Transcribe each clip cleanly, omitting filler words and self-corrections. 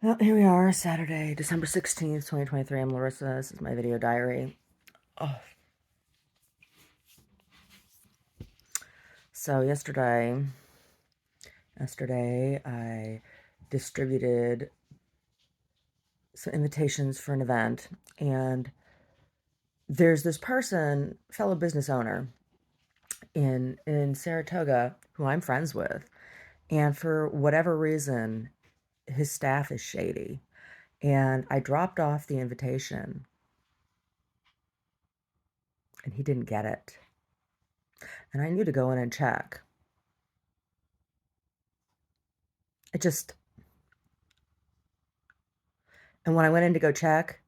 Well, here we are, Saturday, December 16th, 2023. I'm Larissa. This is my video diary. Oh. So yesterday I distributed some invitations for an event, and there's this person, fellow business owner in Saratoga, who I'm friends with, and for whatever reason, his staff is shady. And I dropped off the invitation, and he didn't get it. And I knew to go in and check. It just, and when I went in to go check,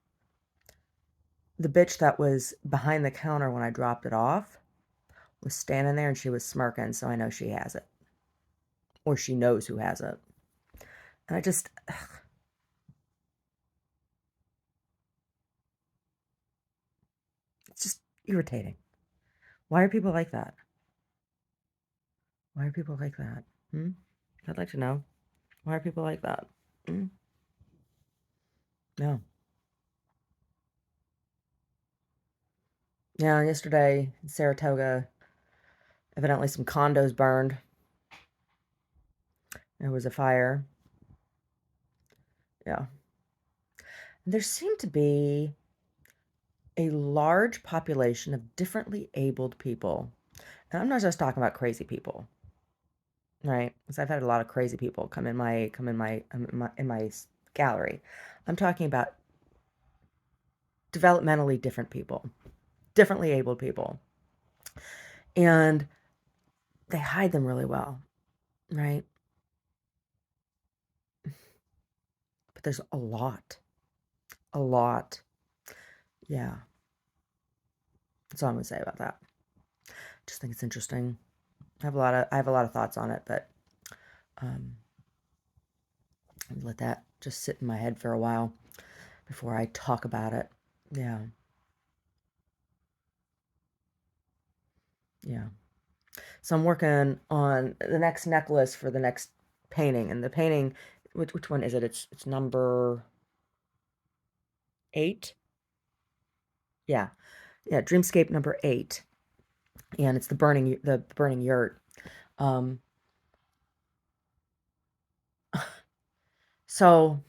the bitch that was behind the counter when I dropped it off was standing there and she was smirking, so I know she has it. Or she knows who has it. And it's just irritating. Why are people like that? Why are people like that? I'd like to know. Why are people like that? No. Yeah, yesterday in Saratoga, evidently some condos burned. There was a fire. Yeah. There seemed to be a large population of differently abled people. And I'm not just talking about crazy people, right? Because I've had a lot of crazy people come in my gallery. I'm talking about developmentally different people, differently abled people. And they hide them really well, right? But there's a lot. A lot. Yeah. That's all I'm gonna say about that. Just think it's interesting. I have a lot of thoughts on it, but um let that just sit in my head for a while before I talk about it. Yeah. Yeah. So I'm working on the next necklace for the next painting. And the painting, which one is it? It's number 8. Yeah. Yeah, Dreamscape number 8. And it's the burning yurt. Um so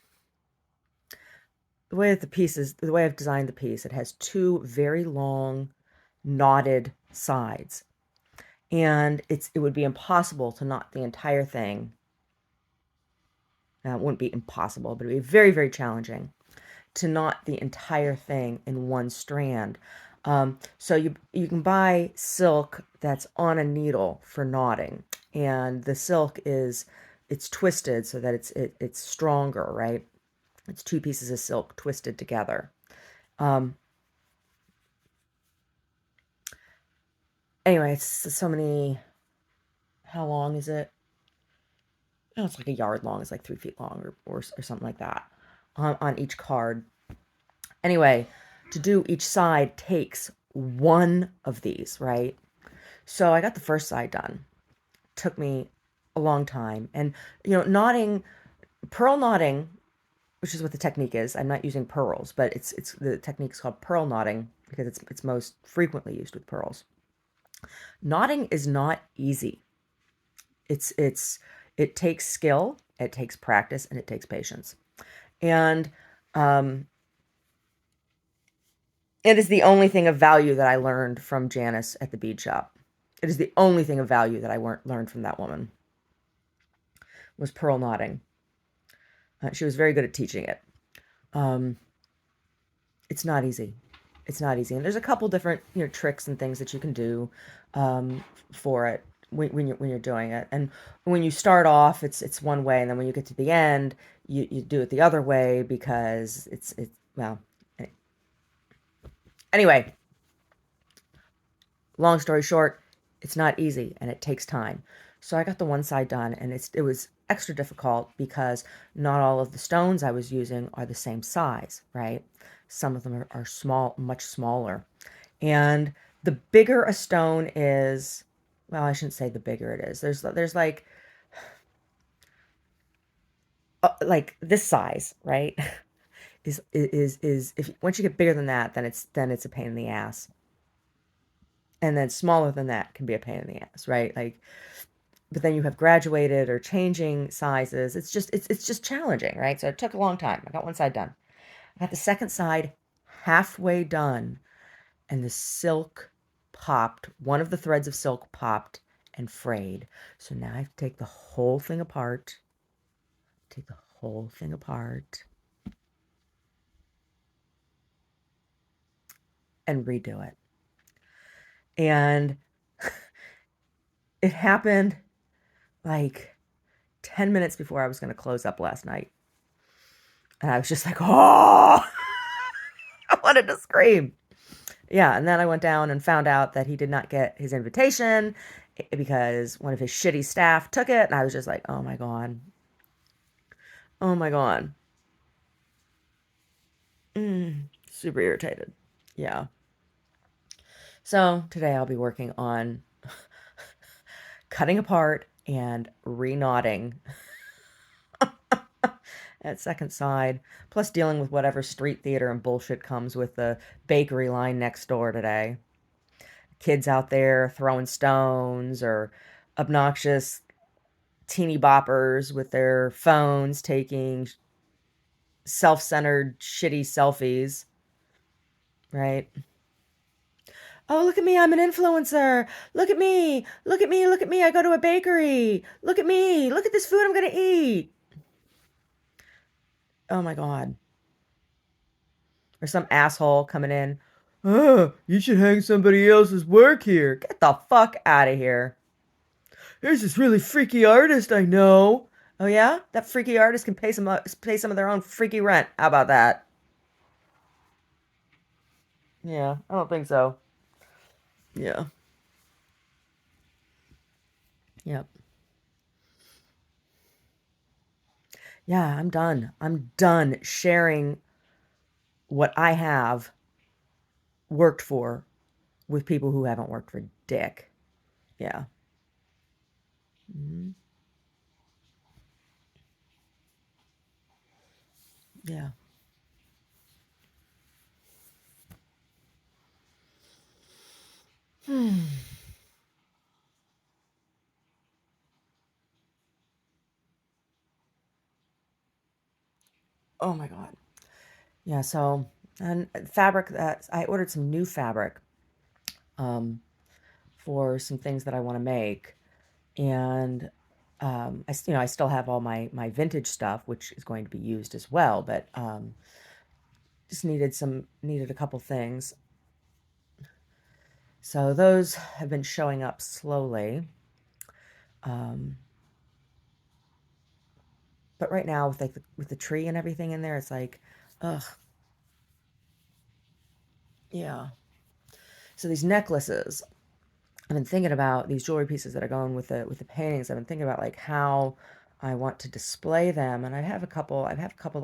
the way I've designed the piece, it has two very long knotted sides. And it would be impossible to knot the entire thing. Now, it wouldn't be impossible, but it would be very, very challenging to knot the entire thing in one strand. So you can buy silk that's on a needle for knotting, and the silk it's twisted so that it's stronger, right? It's two pieces of silk twisted together. Um, anyway, it's so many. How long is it? Oh, it's like a yard long. It's like 3 feet long, or something like that, on each card. Anyway, to do each side takes one of these, right? So I got the first side done. Took me a long time. And, pearl knotting, which is what the technique is. I'm not using pearls, but it's the technique is called pearl knotting because it's most frequently used with pearls. Knotting is not easy. It takes skill, it takes practice, and it takes patience. And um, it is the only thing of value that I learned from Janice at the bead shop. It is the only thing of value that I learned from that woman was pearl knotting. She was very good at teaching it. Um, it's not easy. It's not easy, and there's a couple different tricks and things that you can do for it when you're doing it. And when you start off, it's one way, and then when you get to the end, you do it the other way because it's well. Anyway, long story short, it's not easy and it takes time. So I got the one side done, and it was extra difficult because not all of the stones I was using are the same size, right? Some of them are small, much smaller. And the bigger a stone is, well, I shouldn't say the bigger it is. There's like like this size, right? Is if once you get bigger than that, then it's a pain in the ass. And then smaller than that can be a pain in the ass, right? Like, but then you have graduated or changing sizes. It's just challenging, right? So it took a long time. I got one side done. I got the second side halfway done, and the silk popped. One of the threads of silk popped and frayed. So now I have to take the whole thing apart, and redo it. And it happened like 10 minutes before I was going to close up last night. And I was just like, oh, I wanted to scream. Yeah. And then I went down and found out that he did not get his invitation because one of his shitty staff took it. And I was just like, oh my God. Oh my God. Super irritated. Yeah. So today I'll be working on cutting apart and reknotting at second side, plus dealing with whatever street theater and bullshit comes with the bakery line next door today. Kids out there throwing stones or obnoxious teeny boppers with their phones taking self-centered shitty selfies, right? Oh, look at me, I'm an influencer. Look at me. Look at me. Look at me. I go to a bakery. Look at me. Look at this food I'm going to eat. Oh my God. Or some asshole coming in. Oh, you should hang somebody else's work here. Get the fuck out of here. There's this really freaky artist I know. Oh yeah? That freaky artist can pay some of their own freaky rent. How about that? Yeah, I don't think so. Yeah. Yep. Yeah, I'm done. I'm done sharing what I have worked for with people who haven't worked for dick. Yeah. Mhm. Yeah. Oh my God. Yeah, so and fabric that I ordered some new fabric um for some things that I want to make. And I still have all my vintage stuff, which is going to be used as well, but just needed a couple things. So those have been showing up slowly. Um, but right now with like with the tree and everything in there, it's like, ugh, yeah. So these necklaces, I've been thinking about these jewelry pieces that are going with the paintings. I've been thinking about like how I want to display them, and I have a couple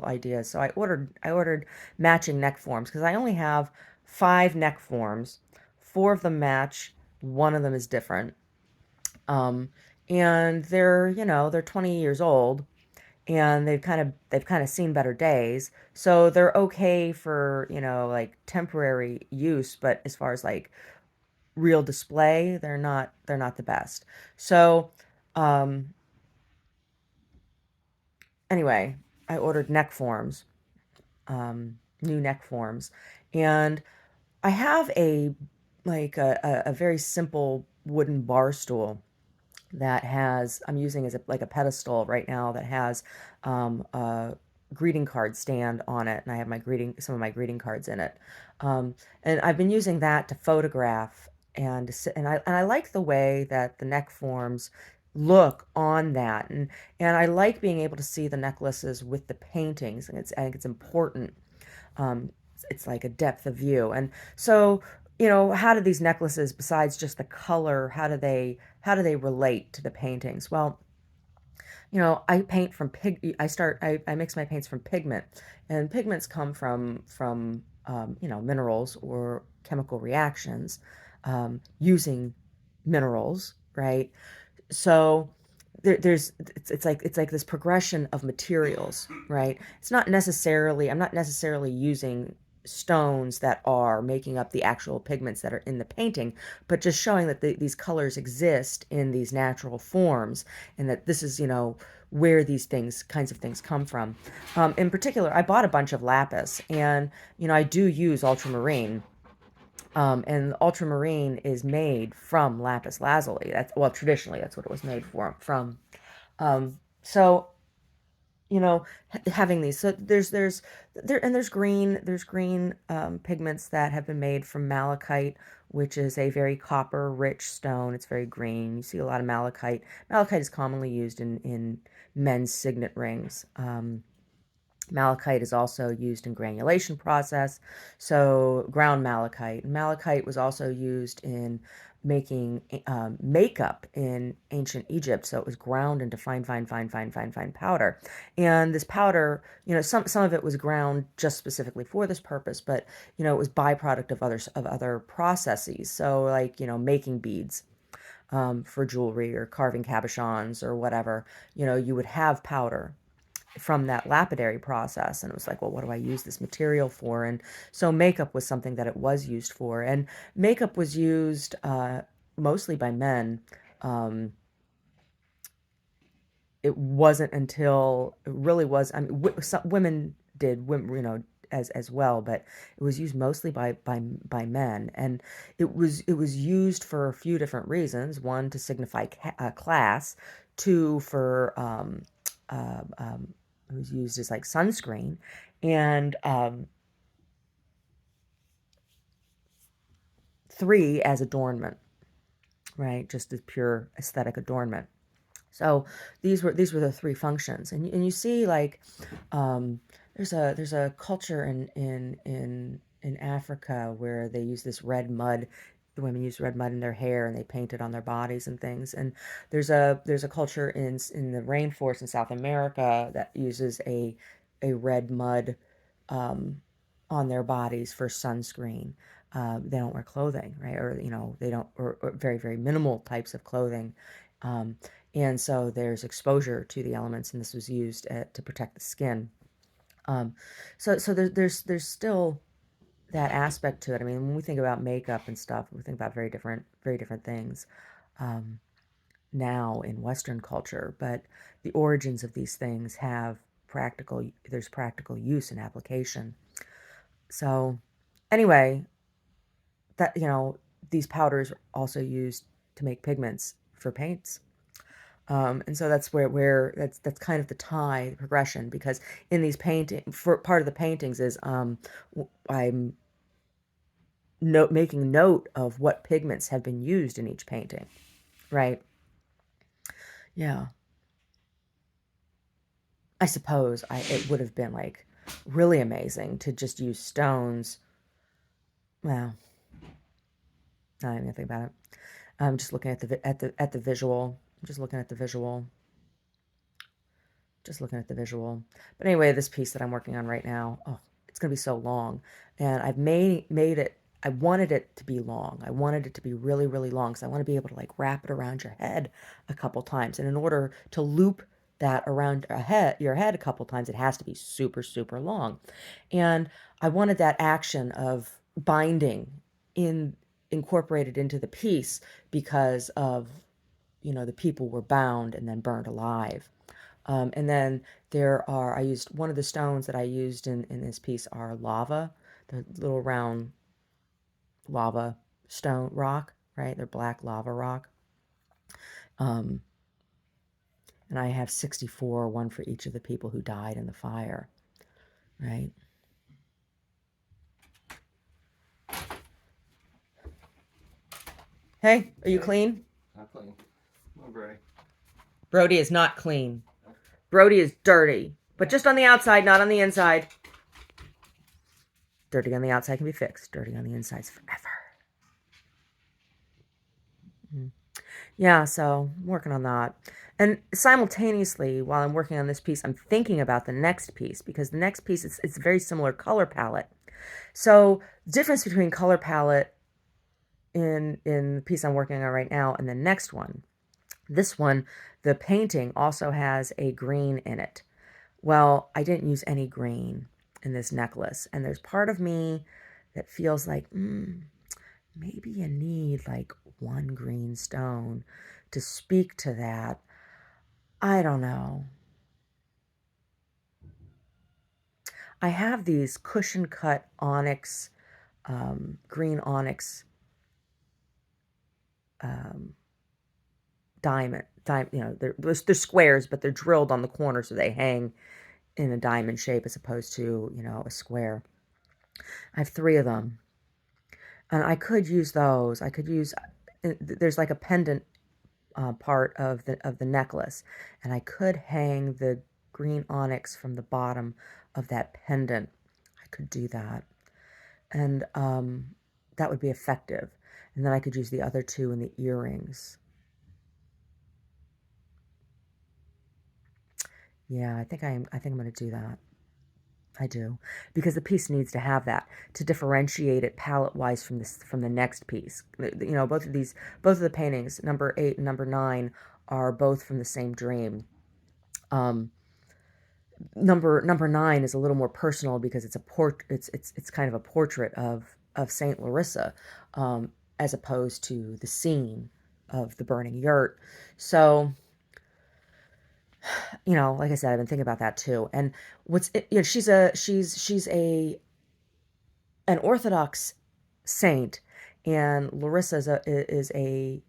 ideas. So I ordered matching neck forms because I only have 5 neck forms. 4 of them match, one of them is different. Um, and they're 20 years old, and they've kind of seen better days. So they're okay for, like temporary use, but as far as like real display, they're not the best. So, um, anyway, I ordered neck forms, new neck forms, and I have a very simple wooden bar stool that has I'm using as like a pedestal right now that has a greeting card stand on it, and I have some of my greeting cards in it. And I've been using that to photograph and I like the way that the neck forms look on that, and I like being able to see the necklaces with the paintings, and I think it's important. It's like a depth of view. And so, how do these necklaces, besides just the color, how do they relate to the paintings? Well, I paint from I mix my paints from pigment, and pigments come from minerals or chemical reactions using minerals, right? So it's like this progression of materials, right? It's not necessarily, I'm not necessarily using stones that are making up the actual pigments that are in the painting, but just showing that these colors exist in these natural forms, and that this is, where these kinds of things come from. In particular, I bought a bunch of lapis, and I do use ultramarine. And ultramarine is made from lapis lazuli. That's, well, traditionally that's what it was made from. So having these, so there's green pigments that have been made from malachite, which is a very copper rich stone. It's very green. You see a lot of malachite. Malachite is commonly used in men's signet rings. Malachite is also used in granulation process, so ground malachite. Malachite was also used in making makeup in ancient Egypt, so it was ground into fine, fine, fine, fine, fine, fine powder. And this powder, some of it was ground just specifically for this purpose, but it was byproduct of other processes. So like making beads. For jewelry or carving cabochons or whatever, you would have powder from that lapidary process. And it was like, well, what do I use this material for? And so makeup was something that it was used for. And makeup was used mostly by men. Um, it wasn't until it really was, I mean, some women did, women, as well, but it was used mostly by men. And it was used for a few different reasons. One, to signify class. Two, for it was used as like sunscreen. And three, as adornment, right? Just as pure aesthetic adornment. So these were the three functions. And you see, like, um, there's a culture in Africa where they use this red mud. The women use red mud in their hair, and they paint it on their bodies and things. And there's a culture in the rainforest in South America that uses a red mud um, on their bodies for sunscreen. They don't wear clothing, right? Or they don't, or very, very minimal types of clothing. Um, and so there's exposure to the elements, and this was used to protect the skin. Um, so there's still that aspect to it. I mean, when we think about makeup and stuff, we think about very different things um, now in Western culture. But the origins of these things there's practical use and application. So anyway, that these powders are also used to make pigments for paints. And so that's where that's kind of the progression, because in these painting, for part of the paintings is I'm making note of what pigments have been used in each painting, right? Yeah, I suppose it would have been like really amazing to just use stones. Well, not even think about it. I'm just looking at the visual. I'm just looking at the visual. Just looking at the visual. But anyway, this piece that I'm working on right now, oh, it's going to be so long. And I've made it, I wanted it to be long. I wanted it to be really, really long, because I want to be able to like wrap it around your head a couple times. And in order to loop that around your head a couple times, it has to be super, super long. And I wanted that action of binding in incorporated into the piece, because of, the people were bound and then burned alive. And then I used one of the stones that I used in this piece are lava, the little round lava stone rock, right? They're black lava rock. Um, and I have 64, one for each of the people who died in the fire, right? Hey, are you clean? Not clean. Oh, Brody. Brody is not clean. Brody is dirty, but just on the outside, not on the inside. Dirty on the outside can be fixed. Dirty on the inside is forever. Yeah, so I'm working on that. And simultaneously, while I'm working on this piece, I'm thinking about the next piece, because the next piece, it's a very similar color palette. So the difference between color palette in the piece I'm working on right now and the next one This one, the painting also has a green in it. Well, I didn't use any green in this necklace, and there's part of me that feels like, maybe you need like one green stone to speak to that. I don't know. I have these cushion cut onyx, green onyx um, they're squares, but they're drilled on the corner so they hang in a diamond shape as opposed to, a square. I have three of them, and I could use those. I could use, there's like a pendant part of the necklace, and I could hang the green onyx from the bottom of that pendant. I could do that, and that would be effective. And then I could use the other two in the earrings. Yeah, I think I'm going to do that. I do, because the piece needs to have that to differentiate it palette wise from the next piece. Both of the paintings, number 8 and number 9, are both from the same dream. Um, number 9 is a little more personal because it's kind of a portrait of Saint Larissa, as opposed to the scene of the burning yurt. So, like I said, I've been thinking about that too. And she's a an Orthodox saint, and Larissa is an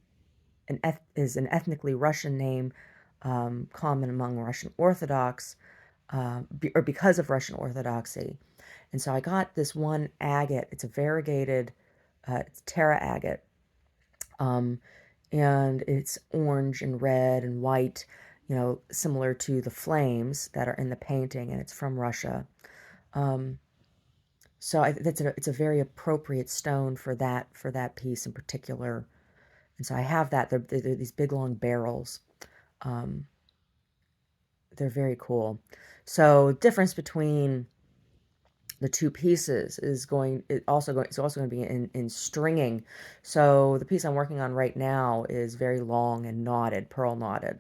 ethnically Russian name, common among Russian Orthodox, or because of Russian Orthodoxy. And so I got this one agate. It's a variegated, it's Terra agate, um, and it's orange and red and white, similar to the flames that are in the painting, and it's from Russia. Um, so it's a very appropriate stone for that piece in particular. And so I have that. They're these big long barrels. Um, they're very cool. So difference between the two pieces is also going to be in stringing. So the piece I'm working on right now is very long and knotted, pearl knotted.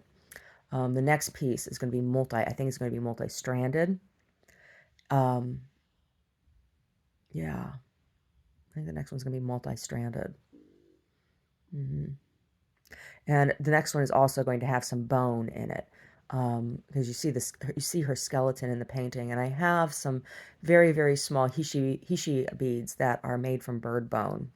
The next piece is going to be I think it's going to be multi-stranded. Um, yeah, I think the next one's going to be multi-stranded. Hmm. And the next one is also going to have some bone in it. Because you see her skeleton in the painting, and I have some very, very small hishi beads that are made from bird bone.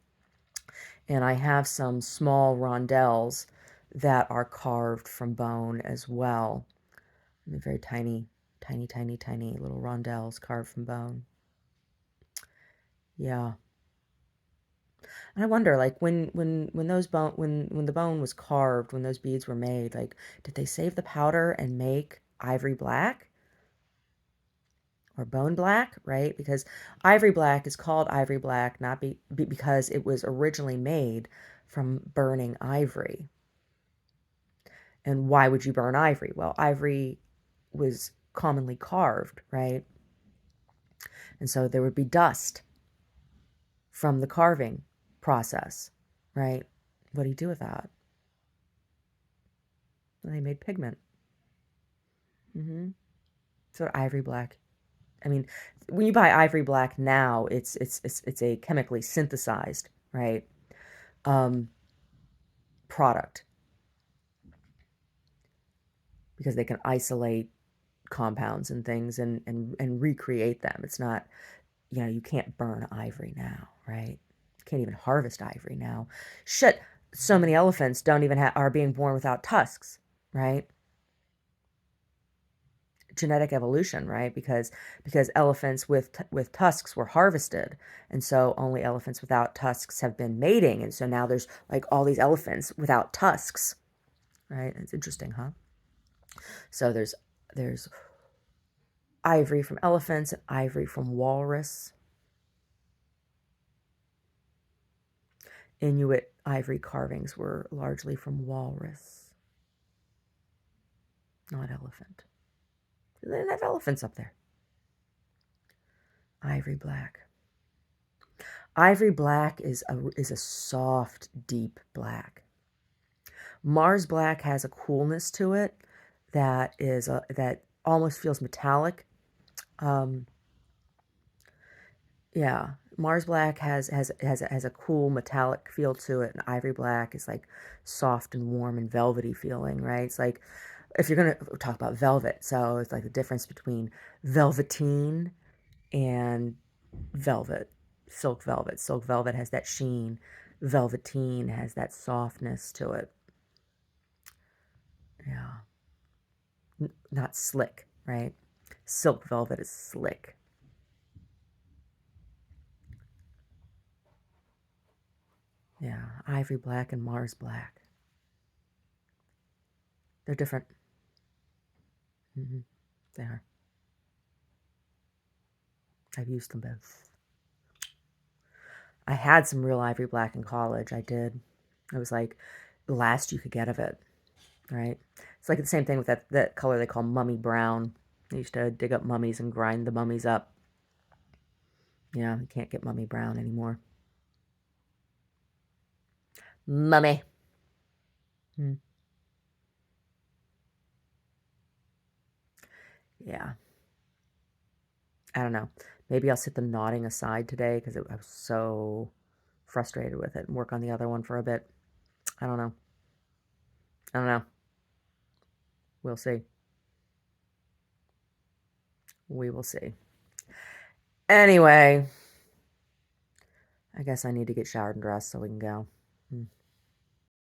And I have some small rondelles that are carved from bone as well. They're very tiny, tiny, tiny, tiny little rondelles carved from bone. Yeah. And I wonder, like, when the bone was carved, when those beads were made, like, did they save the powder and make ivory black or bone black, right? Because ivory black is called ivory black not because it was originally made from burning ivory. And why would you burn ivory? Well, ivory was commonly carved, right? And so there would be dust from the carving process, right? What do you do with that? They made pigment. Mm-hmm. So ivory black. I mean, when you buy ivory black now, it's a chemically synthesized, right? Um, product, because they can isolate compounds and things and recreate them. It's not, you can't burn ivory now, right? You can't even harvest ivory now. Shit, so many elephants don't even are being born without tusks, right? Genetic evolution, right? Because elephants with tusks were harvested, and so only elephants without tusks have been mating, and so now there's like all these elephants without tusks, right? It's interesting, huh? So there's ivory from elephants and ivory from walrus. Inuit ivory carvings were largely from walrus, not elephant. They didn't have elephants up there. Ivory black. Ivory black is a soft, deep black. Mars Black has a coolness to it that almost feels metallic. Um, yeah, Mars Black has a cool metallic feel to it, and Ivory Black is like soft and warm and velvety feeling, right? It's like if you're gonna talk about velvet, so it's like the difference between velveteen and velvet, silk velvet. Silk velvet has that sheen, velveteen has that softness to it. Yeah, not slick, right? Silk velvet is slick. Yeah, Ivory Black and Mars Black. They're different. Mm-hmm. They are. I've used them both. I had some real Ivory Black in college. I did. It was like the last you could get of it, right? It's like the same thing with that color they call mummy brown. I used to dig up mummies and grind the mummies up. Yeah, you can't get mummy brown anymore. Mummy. Hmm. Yeah, I don't know. Maybe I'll sit the knotting aside today because I was so frustrated with it and work on the other one for a bit. I don't know. I don't know. We'll see. We will see. Anyway, I guess I need to get showered and dressed so we can go. Hmm.